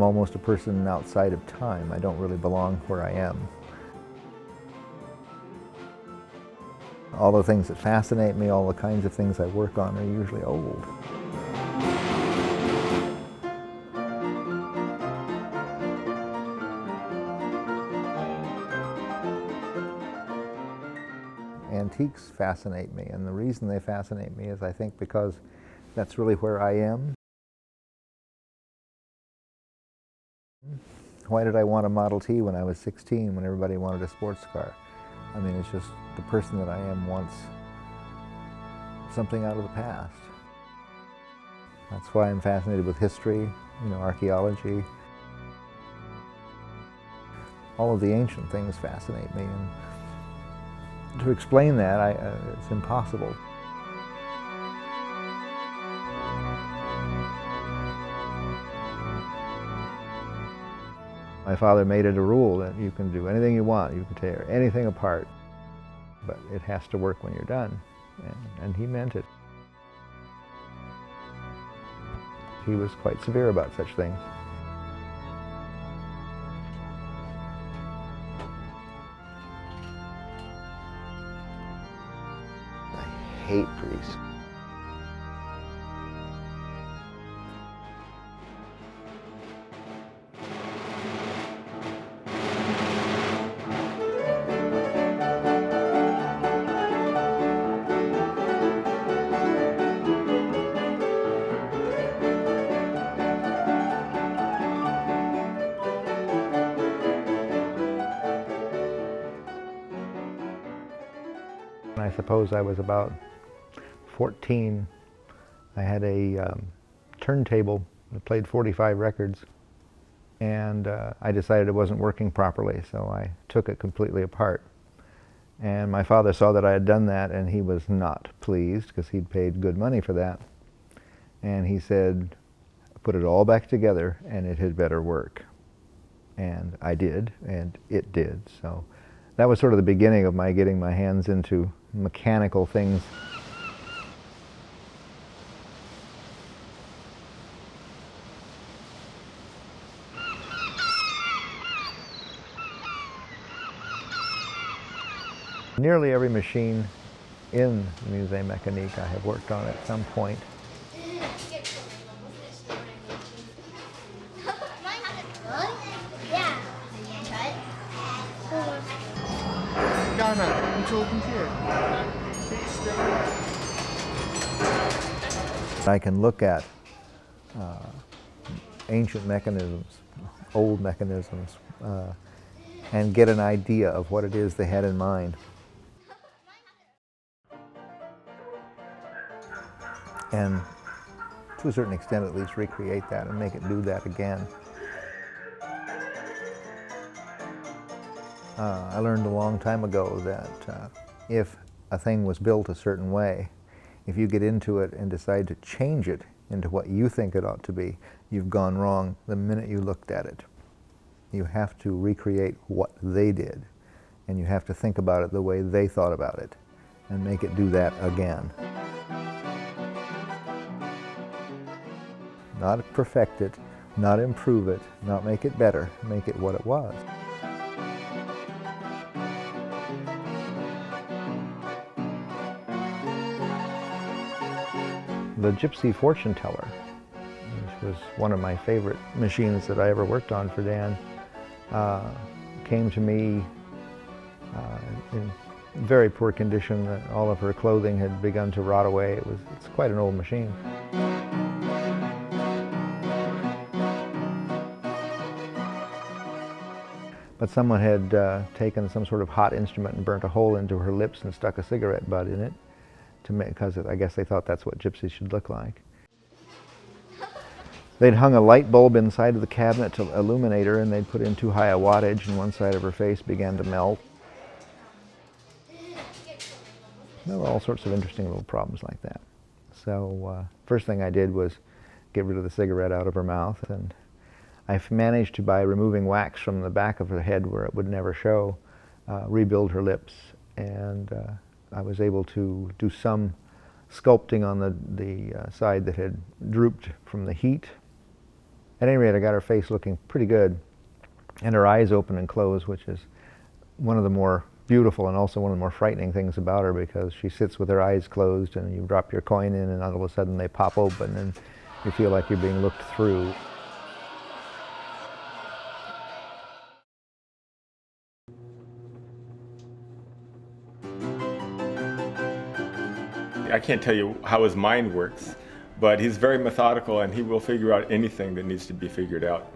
I'm almost a person outside of time. I don't really belong where I am. All the things that fascinate me, all the kinds of things I work on are usually old. Antiques fascinate me, and the reason they fascinate me is I think because that's really where I am. Why did I want a Model T when I was 16 when everybody wanted a sports car? I mean, it's just the person that I am wants something out of the past. That's why I'm fascinated with history, archaeology. All of the ancient things fascinate me, and to explain that, it's impossible. My father made it a rule that you can do anything you want, you can tear anything apart, but it has to work when you're done, and he meant it. He was quite severe about such things. I hate grease. I suppose I was about 14. I had a turntable that played 45 records, and I decided it wasn't working properly, so I took it completely apart. And my father saw that I had done that, and he was not pleased because he'd paid good money for that. And he said, put it all back together and it had better work. And I did, and it did. So that was sort of the beginning of my getting my hands into mechanical things. Nearly every machine in the Musée Mécanique I have worked on at some point. Donna, I'm talking to you. I can look at ancient mechanisms, old mechanisms, and get an idea of what it is they had in mind. And to a certain extent at least recreate that and make it do that again. I learned a long time ago that if a thing was built a certain way, if you get into it and decide to change it into what you think it ought to be, you've gone wrong the minute you looked at it. You have to recreate what they did, and you have to think about it the way they thought about it, and make it do that again. Not perfect it, not improve it, not make it better, make it what it was. The Gypsy fortune teller, which was one of my favorite machines that I ever worked on for Dan, came to me in very poor condition. All of her clothing had begun to rot away. It's quite an old machine. but someone had taken some sort of hot instrument and burnt a hole into her lips and stuck a cigarette butt in it, because I guess they thought that's what gypsies should look like. They'd hung a light bulb inside of the cabinet to illuminate her, and they'd put in too high a wattage, and one side of her face began to melt. There were all sorts of interesting little problems like that. So first thing I did was get rid of the cigarette out of her mouth, and I managed to, by removing wax from the back of her head where it would never show, rebuild her lips, and I was able to do some sculpting on the side that had drooped from the heat. At any rate, I got her face looking pretty good, and her eyes open and close, which is one of the more beautiful and also one of the more frightening things about her, because she sits with her eyes closed, and you drop your coin in, and all of a sudden they pop open, and you feel like you're being looked through. I can't tell you how his mind works, but he's very methodical, and he will figure out anything that needs to be figured out.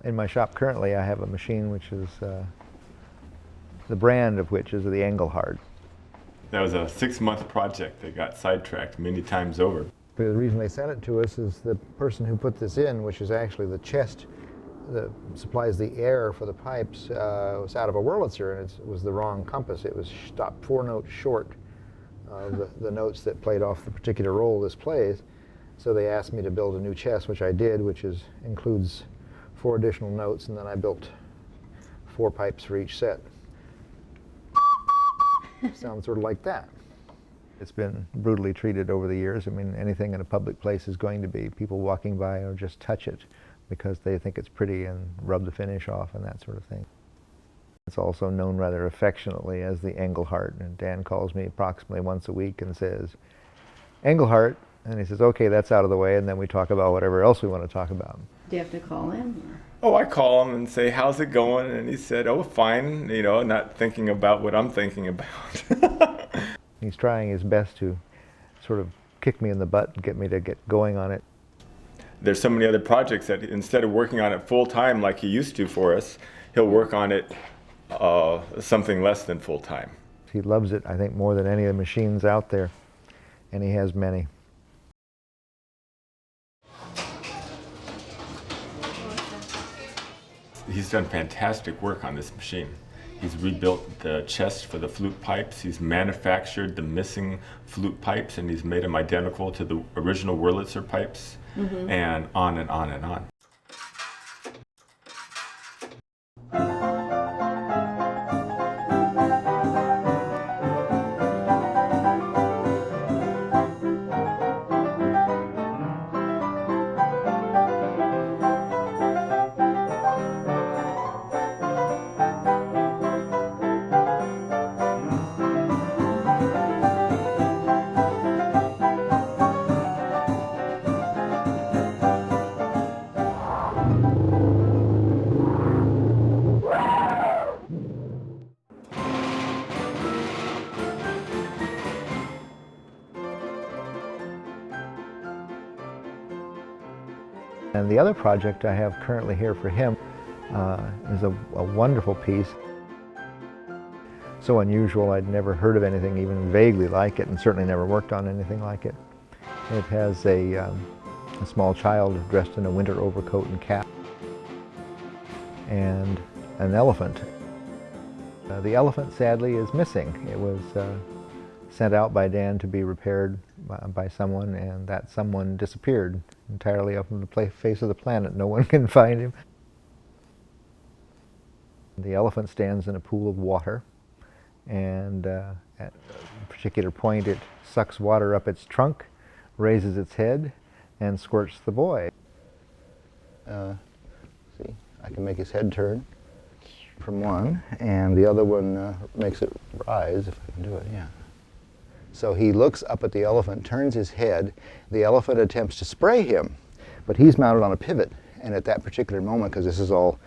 In my shop currently, I have a machine which is the brand of which is the Engelhard. That was a 6-month project that got sidetracked many times over. The reason they sent it to us is the person who put this in, which is actually the chest that supplies the air for the pipes, was out of a Wurlitzer, and it was the wrong compass. It was stopped 4 notes short of the notes that played off the particular role this plays. So they asked me to build a new chest, which I did, which includes 4 additional notes, and then I built 4 pipes for each set. Sounds sort of like that. It's been brutally treated over the years. I mean, anything in a public place is going to be people walking by or just touch it because they think it's pretty and rub the finish off and that sort of thing. It's also known rather affectionately as the Engelhart, and Dan calls me approximately once a week and says, "Engelhart," and he says, "Okay, that's out of the way," and then we talk about whatever else we want to talk about. Do you have to call him? Oh, I call him and say, "How's it going?" And he said, "Oh, fine," you know, not thinking about what I'm thinking about. He's trying his best to sort of kick me in the butt and get me to get going on it. There's so many other projects that instead of working on it full time like he used to for us, he'll work on it something less than full time. He loves it, I think, more than any of the machines out there, and he has many. He's done fantastic work on this machine. He's rebuilt the chest for the flute pipes. He's manufactured the missing flute pipes, and he's made them identical to the original Wurlitzer pipes, and on and on and on. And the other project I have currently here for him is a wonderful piece. So unusual, I'd never heard of anything even vaguely like it, and certainly never worked on anything like it. It has a small child dressed in a winter overcoat and cap, and an elephant. The elephant, sadly, is missing. It was sent out by Dan to be repaired by someone, and that someone disappeared entirely up from the face of the planet. No one can find him. The elephant stands in a pool of water, and at a particular point it sucks water up its trunk, raises its head, and squirts the boy. See, I can make his head turn from one, and the other one makes it rise, if I can do it, yeah. So he looks up at the elephant, turns his head. The elephant attempts to spray him, but he's mounted on a pivot, And at that particular moment, because this is all,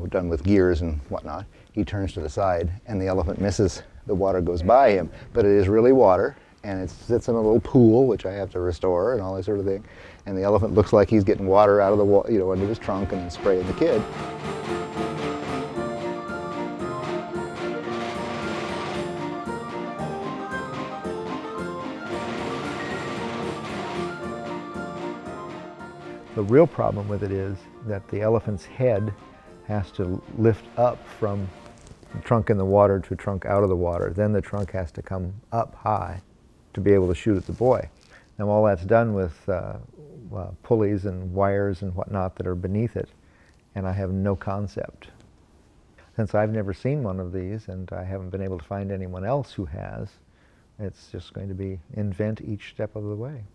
done with gears and whatnot, he turns to the side and the elephant misses. The water goes by him, but it is really water, and it sits in a little pool, which I have to restore and all that sort of thing. And the elephant looks like he's getting water out of the, into his trunk and then spraying the kid. The real problem with it is that the elephant's head has to lift up from the trunk in the water to trunk out of the water. Then the trunk has to come up high to be able to shoot at the boy. Now all that's done with pulleys and wires and whatnot that are beneath it, and I have no concept. Since I've never seen one of these and I haven't been able to find anyone else who has, it's just going to be invent each step of the way.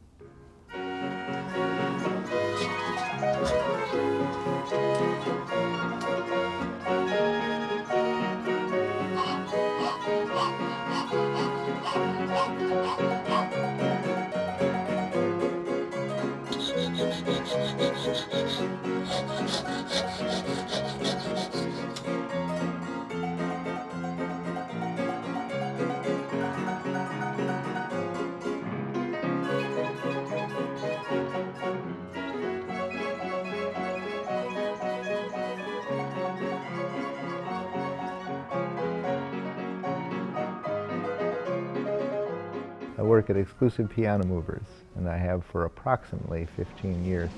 I work at Exclusive Piano Movers, and I have for approximately 15 years.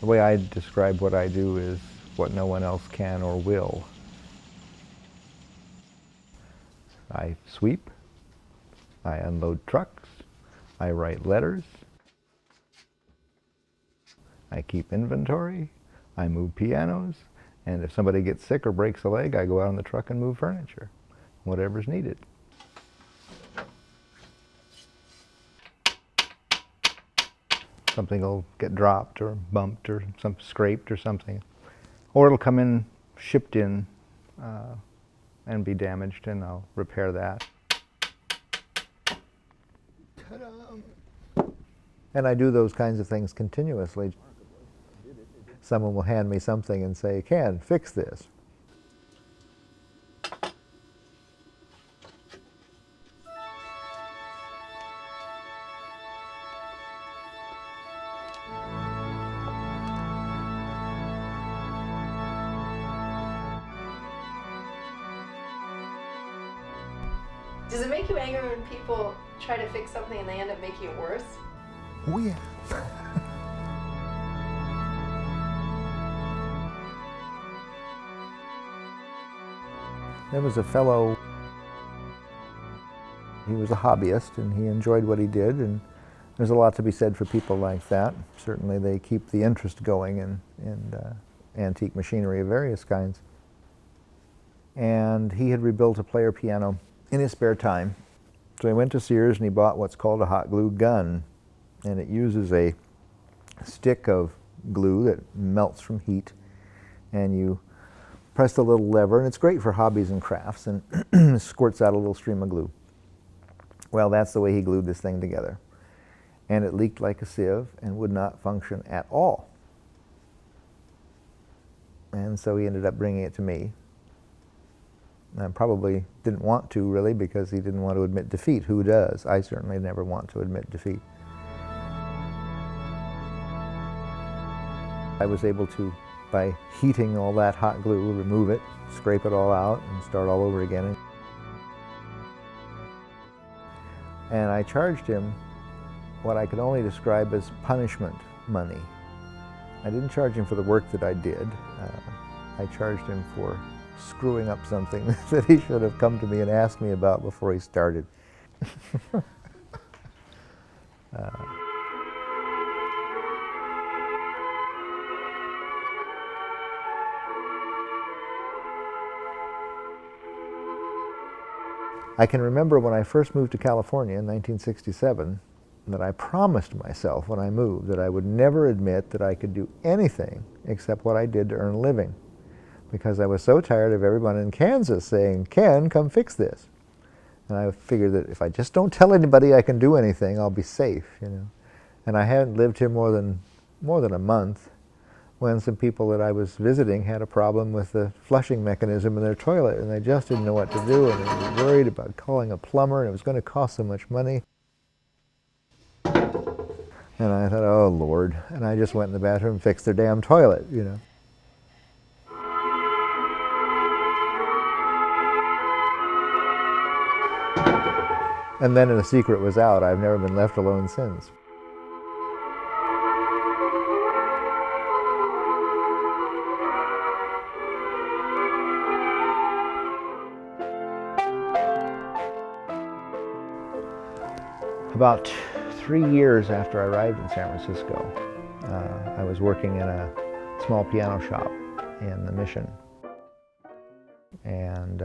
The way I describe what I do is what no one else can or will. I sweep, I unload trucks, I write letters, I keep inventory, I move pianos, and if somebody gets sick or breaks a leg, I go out on the truck and move furniture, whatever's needed. Something will get dropped or bumped or scraped or something. Or it'll come in, shipped in, and be damaged, and I'll repair that. And I do those kinds of things continuously. Someone will hand me something and say, "Ken, fix this." Does it make you angry when people try to fix something and they end up making it worse? Oh yeah. There was a fellow, he was a hobbyist and he enjoyed what he did, and there's a lot to be said for people like that. Certainly they keep the interest going in antique machinery of various kinds. And he had rebuilt a player piano in his spare time. So he went to Sears and he bought what's called a hot glue gun, and it uses a stick of glue that melts from heat, and you press the little lever, and it's great for hobbies and crafts, and squirts out a little stream of glue. Well, that's the way he glued this thing together. And it leaked like a sieve and would not function at all. And so he ended up bringing it to me. And probably didn't want to, really, because he didn't want to admit defeat. Who does? I certainly never want to admit defeat. I was able to, by heating all that hot glue, remove it, scrape it all out, and start all over again. And I charged him what I could only describe as punishment money. I didn't charge him for the work that I did. I charged him for screwing up something that he should have come to me and asked me about before he started. I can remember when I first moved to California in 1967, that I promised myself when I moved that I would never admit that I could do anything except what I did to earn a living, because I was so tired of everyone in Kansas saying, "Ken, come fix this." And I figured that if I just don't tell anybody I can do anything, I'll be safe, you know. And I hadn't lived here more than a month when some people that I was visiting had a problem with the flushing mechanism in their toilet, and they just didn't know what to do, and they were worried about calling a plumber, and it was going to cost so much money. And I thought, oh Lord, and I just went in the bathroom and fixed their damn toilet, you know. And then the secret was out. I've never been left alone since. About 3 years after I arrived in San Francisco, I was working in a small piano shop in the Mission. And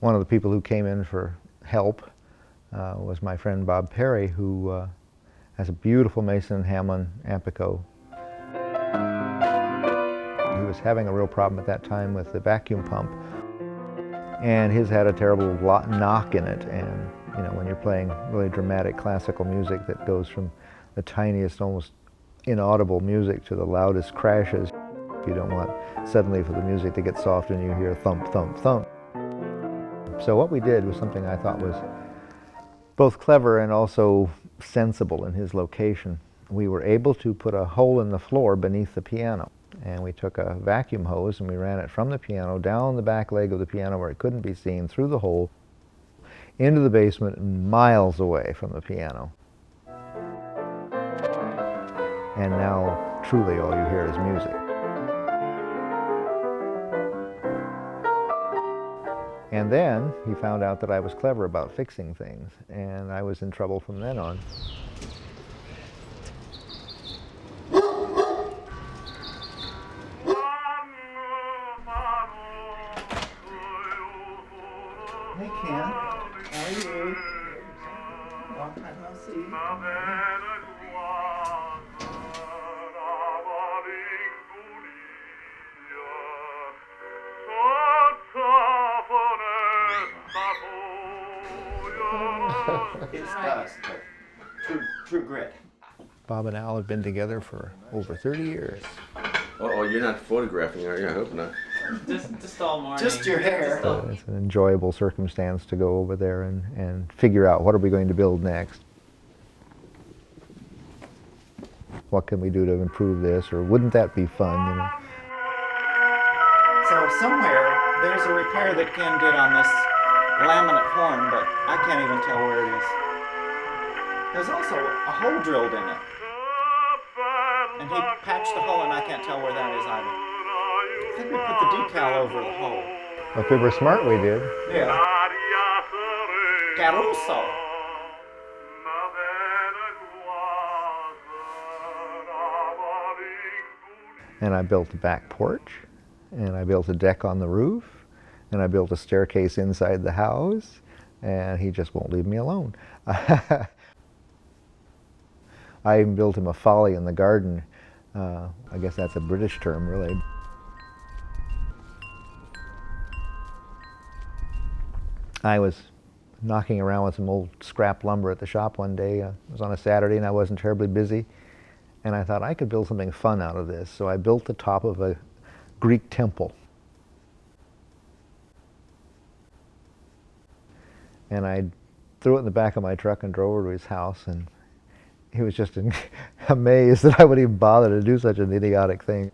one of the people who came in for help was my friend Bob Perry, who has a beautiful Mason Hamlin Ampico. He was having a real problem at that time with the vacuum pump, and his had a terrible knock in it. And you know, when you're playing really dramatic classical music that goes from the tiniest, almost inaudible music to the loudest crashes, you don't want suddenly for the music to get soft and you hear thump, thump, thump. So what we did was something I thought was both clever and also sensible in his location. We were able to put a hole in the floor beneath the piano, and we took a vacuum hose and we ran it from the piano down the back leg of the piano where it couldn't be seen, through the hole, into the basement and miles away from the piano. And now truly all you hear is music. And then he found out that I was clever about fixing things, and I was in trouble from then on. Hey Ken, how are you? Long time no see. It's dust, but true grit. Bob and Al have been together for over 30 years. Oh, you're not photographing, are you? I hope not. Just all morning. Just your hair. It's an enjoyable circumstance to go over there and figure out what are we going to build next. What can we do to improve this, or wouldn't that be fun, you know? So somewhere there's a repair that Ken did on this laminate horn, but I can't even tell where it is. There's also a hole drilled in it. And he patched the hole, and I can't tell where that is either. I think we put the decal over the hole. If we were smart, we did. Yeah. Caruso. And I built a back porch, and I built a deck on the roof, and I built a staircase inside the house, and he just won't leave me alone. I even built him a folly in the garden. I guess that's a British term, really. I was knocking around with some old scrap lumber at the shop one day. It was on a Saturday and I wasn't terribly busy. And I thought I could build something fun out of this. So I built the top of a Greek temple. And I threw it in the back of my truck and drove over to his house, and he was just amazed that I would even bother to do such an idiotic thing.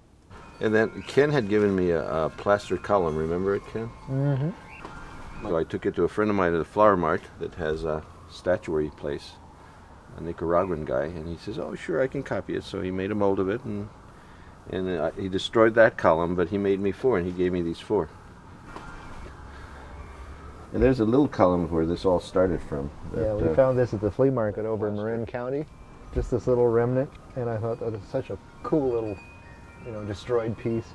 And then Ken had given me a plaster column. Remember it, Ken? Mm-hmm. So I took it to a friend of mine at a flower mart that has a statuary place, a Nicaraguan guy, and he says, "Oh, sure, I can copy it." So he made a mold of it, and he destroyed that column, but he made me 4, and he gave me these 4. And there's a little column where this all started from. Yeah, we found this at the flea market over in Marin County, just this little remnant, and I thought that was such a cool little, destroyed piece.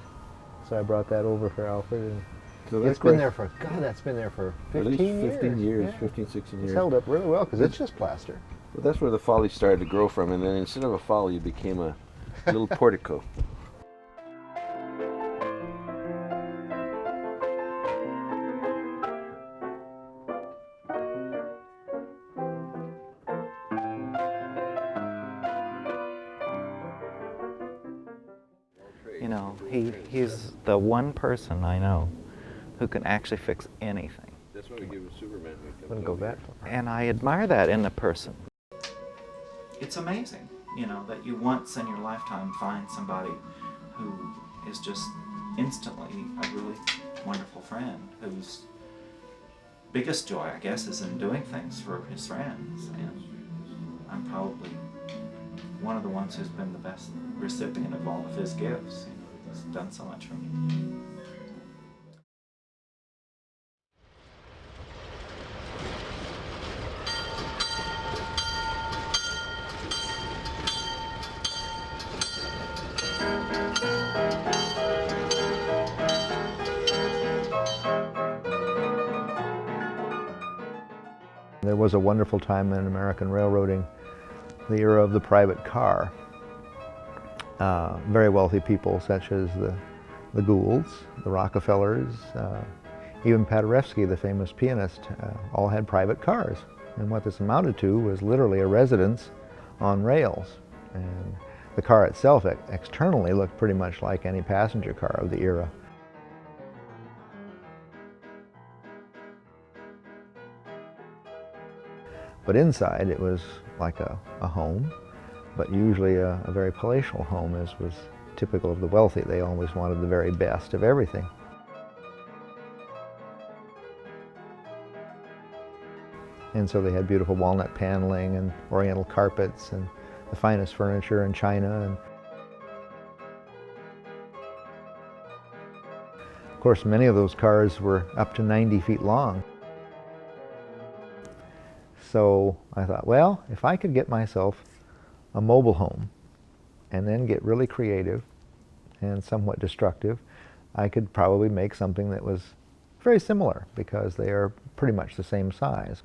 So I brought that over for Alfred, and So it's been there for, God, that's been there for 15 at least 15 years, Yeah. 15, 16 years. It's held up really well because it's just plaster. Well, that's where the folly started to grow from, and then instead of a folly, it became a little portico. You know, he's the one person I know who can actually fix anything. That's why we give him Superman. Wouldn't go that far. And I admire that in a person. It's amazing, you know, that you once in your lifetime find somebody who is just instantly a really wonderful friend, whose biggest joy, I guess, is in doing things for his friends. And I'm probably one of the ones who's been the best recipient of all of his gifts. You know, he's done so much for me. There was a wonderful time in American railroading, the era of the private car. Very wealthy people such as the Goulds, the Rockefellers, even Paderewski, the famous pianist, all had private cars. And what this amounted to was literally a residence on rails. And the car itself externally looked pretty much like any passenger car of the era. But inside it was like a home, but usually a very palatial home, as was typical of the wealthy. They always wanted the very best of everything. And so they had beautiful walnut paneling and oriental carpets and the finest furniture in China. And of course, many of those cars were up to 90 feet long. So I thought, well, if I could get myself a mobile home and then get really creative and somewhat destructive, I could probably make something that was very similar, because they are pretty much the same size.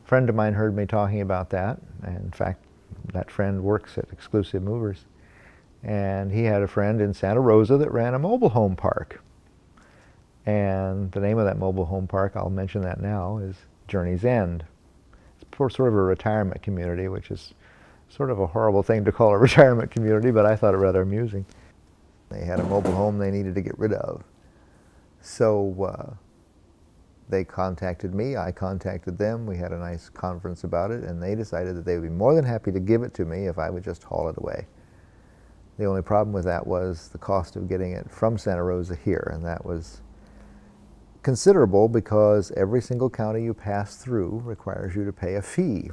A friend of mine heard me talking about that, and in fact, that friend works at Exclusive Movers. And he had a friend in Santa Rosa that ran a mobile home park. And the name of that mobile home park, I'll mention that now, is Journey's End. It's for sort of a retirement community, which is sort of a horrible thing to call a retirement community, but I thought it rather amusing. They had a mobile home they needed to get rid of. So they contacted me, I contacted them, we had a nice conference about it, and they decided that they would be more than happy to give it to me if I would just haul it away. The only problem with that was the cost of getting it from Santa Rosa here, and that was considerable because every single county you pass through requires you to pay a fee.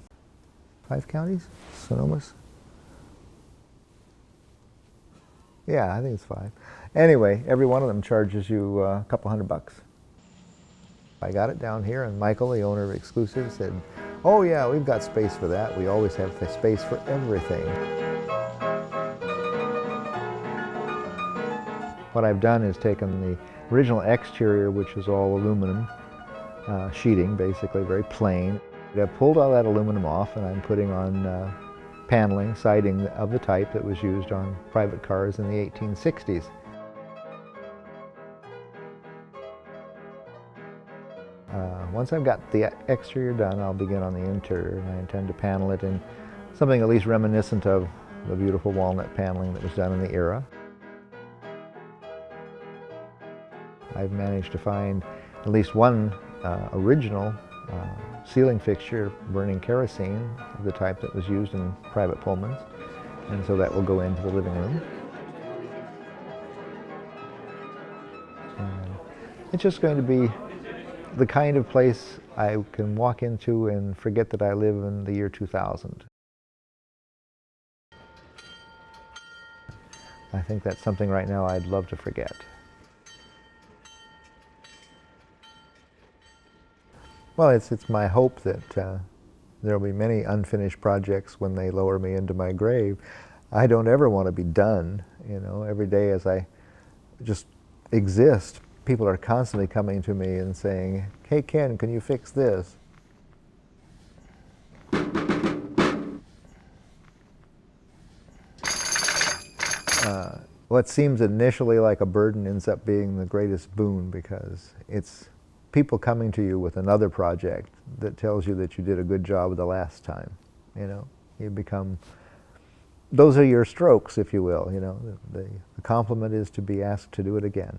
5 counties? Sonomas? Yeah, I think it's 5. Anyway, every one of them charges you a couple $100. I got it down here, and Michael, the owner of Exclusive, said, "Oh yeah, we've got space for that. We always have space for everything." What I've done is taken the original exterior, which is all aluminum sheeting, basically very plain. I've pulled all that aluminum off, and I'm putting on paneling, siding of the type that was used on private cars in the 1860s. Once I've got the exterior done, I'll begin on the interior, and I intend to panel it in something at least reminiscent of the beautiful walnut paneling that was done in the era. I've managed to find at least one original ceiling fixture burning kerosene of the type that was used in private Pullmans, and so that will go into the living room. And it's just going to be the kind of place I can walk into and forget that I live in the year 2000. I think that's something right now I'd love to forget. Well, it's my hope that there will be many unfinished projects when they lower me into my grave. I don't ever want to be done, you know. Every day as I just exist, people are constantly coming to me and saying, "Hey Ken, can you fix this?" what seems initially like a burden ends up being the greatest boon, because it's people coming to you with another project that tells you that you did a good job the last time. You know, you become, those are your strokes, if you will. You know, the compliment is to be asked to do it again.